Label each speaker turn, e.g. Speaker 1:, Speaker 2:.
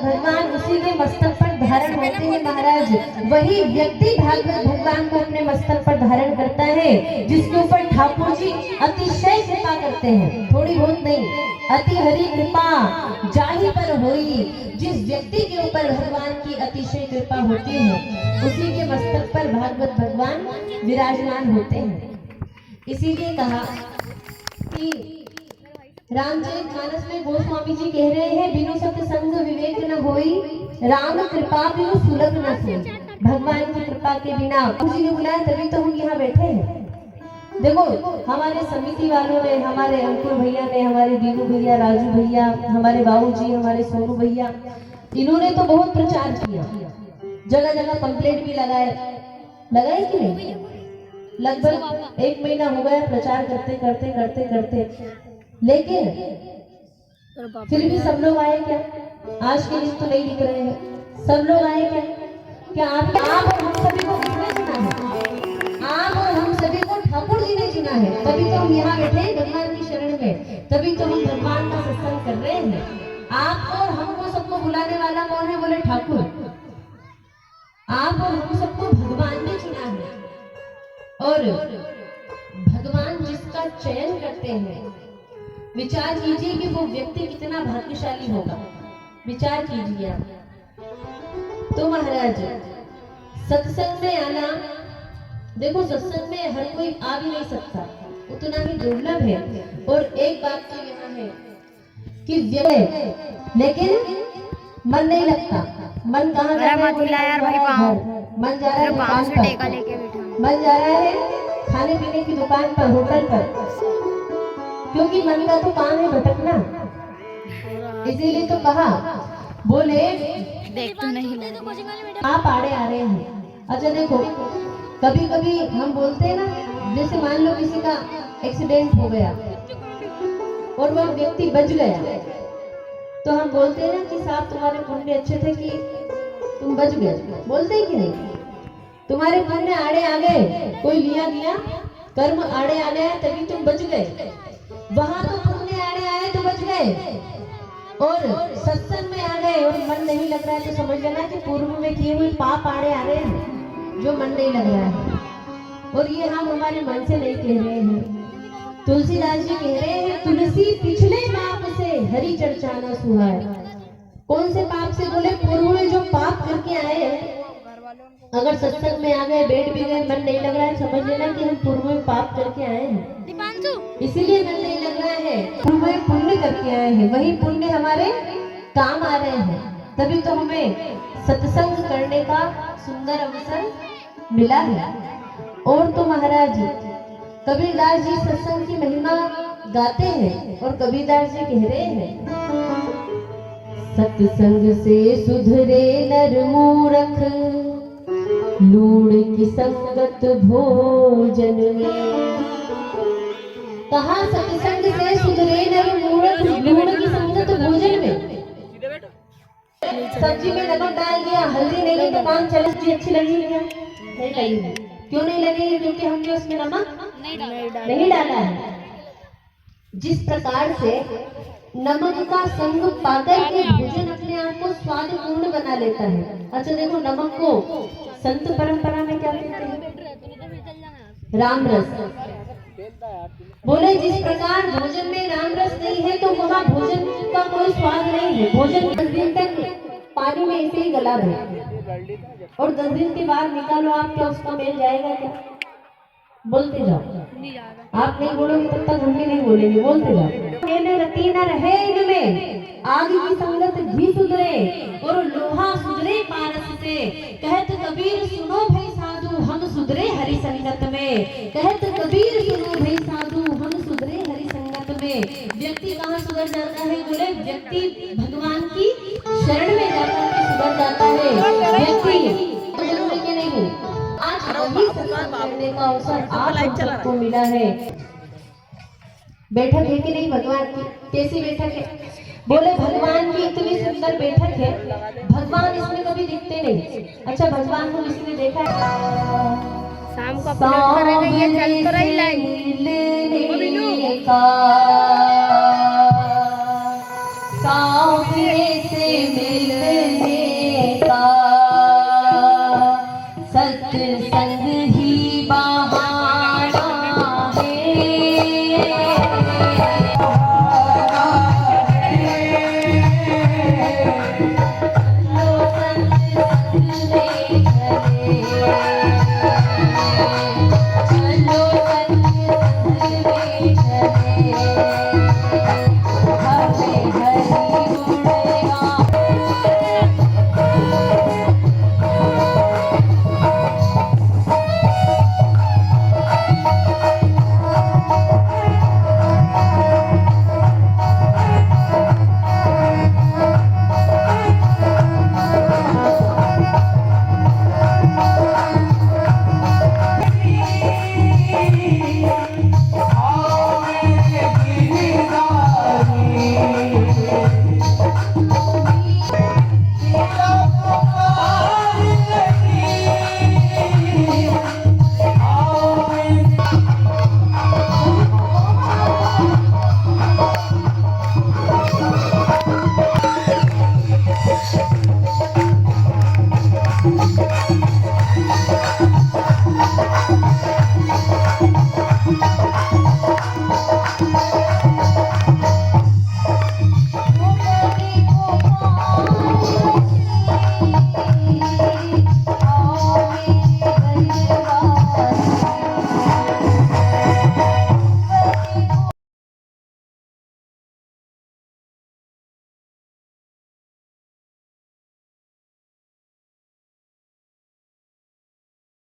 Speaker 1: भगवान उसी के मस्तक पर धारण होते हैं महाराज। वही व्यक्ति भागवत भगवान को अपने मस्तक पर धारण करता है जिसके ऊपर ठाकुर जी अतिशय कृपा करते हैं, थोड़ी बहुत नहीं, अति हरि कृपा जाहि पर होई। जिस व्यक्ति के ऊपर भगवान की अतिशय कृपा होती है उसी के मस्तक पर भागवत भगवान विराजमान होते हैं। इसीलिए कहा कि रामचरितमानस में गोस्वामी जी कह रहे हैं, बिनु सत्संग विवेक न होई, राम कृपा बिनु सुलभ न सोई। भगवान की कृपा के बिना, जी ने बुलाया तभी तो हम यहाँ बैठे हैं। देखो हमारे समिति वालों ने, हमारे अंकुर भैया ने, हमारे दीनू भैया, राजू भैया, हमारे बाबू जी, हमारे सोनू भैया, इन्होंने तो बहुत प्रचार किया, जगह जगह पंपलेट भी लगाए कि नहीं? लगभग 1 महीना हो गया प्रचार करते करते करते करते, लेकिन फिर भी सब लोग आए क्या? आज के दिन तो नहीं दिख रहे हैं। सब लोग आए क्या? क्या आप और हम सभी को किसने चुना है? आप और हम सभी को ठाकुर जी ने चुना है, तभी तो हम यहाँ बैठे हैं भगवान की शरण में, तभी तो हम भगवान का सत्संग कर रहे हैं। आप और हमको सबको बुलाने वाला कौन है? बोले ठाकुर। आप और हम सबको भगवान ने चुना है, और भगवान जिसका चयन करते हैं, विचार कीजिए कि वो व्यक्ति कितना भाग्यशाली होगा। विचार कीजिए आप। तो महाराज सत्संग में आना, देखो सत्संग में हर कोई आ भी नहीं सकता, उतना ही दुर्लभ है। और एक बात तो यहाँ है कि लेकिन मन नहीं लगता। मन कहाँ जा रहा है? मन जा रहा है दुकान पर, मन जा रहा है खाने पीने की दुकान पर, होटल पर, क्योंकि मन का तो काम है भटकना। इसीलिए तो कहा, बोले
Speaker 2: देख तो नहीं
Speaker 1: आप आड़े आ रहे हैं। अच्छा देखो, कभी कभी हम बोलते हैं ना, जैसे मान लो किसी का एक्सीडेंट हो गया और वह व्यक्ति बच गया, तो हम बोलते हैं ना कि साहब तुम्हारे पुण्य अच्छे थे कि तुम बच गए, बोलते हैं कि नहीं? तुम्हारे पुण्य आड़े आ गए, कोई लिया गया कर्म आड़े आ गया तभी तुम बच गए। वहां तो पुण्य आड़े आए तो बच गए, और सत्संग में आ गए और मन नहीं लग रहा है तो समझ लेना कि पूर्व में किए हुए पाप आड़े आ रहे हैं जो मन नहीं लग रहा है। और ये हम हमारे मन से नहीं कह रहे हैं, तुलसीदास जी कह रहे हैं, तुलसी पिछले पाप से हरि चर्चा न सुहाए। कौन से पाप से? बोले पूर्व में जो पाप करके आए हैं, अगर सत्संग में आ गए, बैठ भी गए, मन नहीं लग रहा है, समझ लेना कि हम पूर्व में पाप करके आए हैं, इसीलिए मन नहीं लग रहा है। पूर्व में पुण्य करके आए हैं, वही पुण्य हमारे काम आ रहे हैं, तभी तो हमें सत्संग करने का सुंदर अवसर मिला है। और तो महाराज कबीरदास जी सत्संग की महिमा गाते हैं, और कबीरदास जी कह रहे हैं, सत्संग से सुधरे नर मूरख, लूड़ की संगत भोजन में। कहा सत्संग से सुधरे नर मूरख, लूड़ की संगत भोजन में। सब्जी में नमक डाल दिया, हल्दी नहीं है तो काम चले, अच्छी लगी क्या? नहीं लगी। क्यों नहीं लगी? क्योंकि हमने उसमें नमक नहीं डाला है। जिस प्रकार से नमक का संग पाकर के भोजन अपने आप को स्वादपूर्ण बना लेता है। अच्छा देखो, नमक को संत परंपरा में क्या कहते हैं? राम रस। बोले जिस प्रकार भोजन में राम रस नहीं है तो वहाँ भोजन का कोई स्वाद नहीं है। भोजन 10 दिन तक पानी में ऐसे ही गला है, और 10 दिन के बाद निकालो आप, क्या उसका मेल जाएगा क्या? बोलते जाओ, आप नहीं बोलोगे तब तक हम भी नहीं बोलेंगे, बोलते जाओ। रति न रहे इनमें, आग की संगत घी सुधरे, और लोहा सुधरे पारस से। कहत कबीर सुनो भाई साधु, हम सुधरे हरि संगत में। कहत कबीर सुनो भाई साधु, हम सुधरे हरि संगत में। व्यक्ति कहाँ सुधर जाता है? बोले व्यक्ति भगवान की शरण में जाकर के सुधर जाता है। व्यक्ति जरूरी के नहीं, आज वही सत्संग करने का अवसर आप हम सबको मिला है। बैठक है कि नहीं भगवान की? कैसी बैठक है? बोले भगवान की इतनी सुंदर बैठक है, भगवान इसमें कभी दिखते नहीं। अच्छा भगवान को किसने देखा है?
Speaker 2: शाम को अपलोड करेंगे, ये चल तो रही लाइन
Speaker 1: सामने से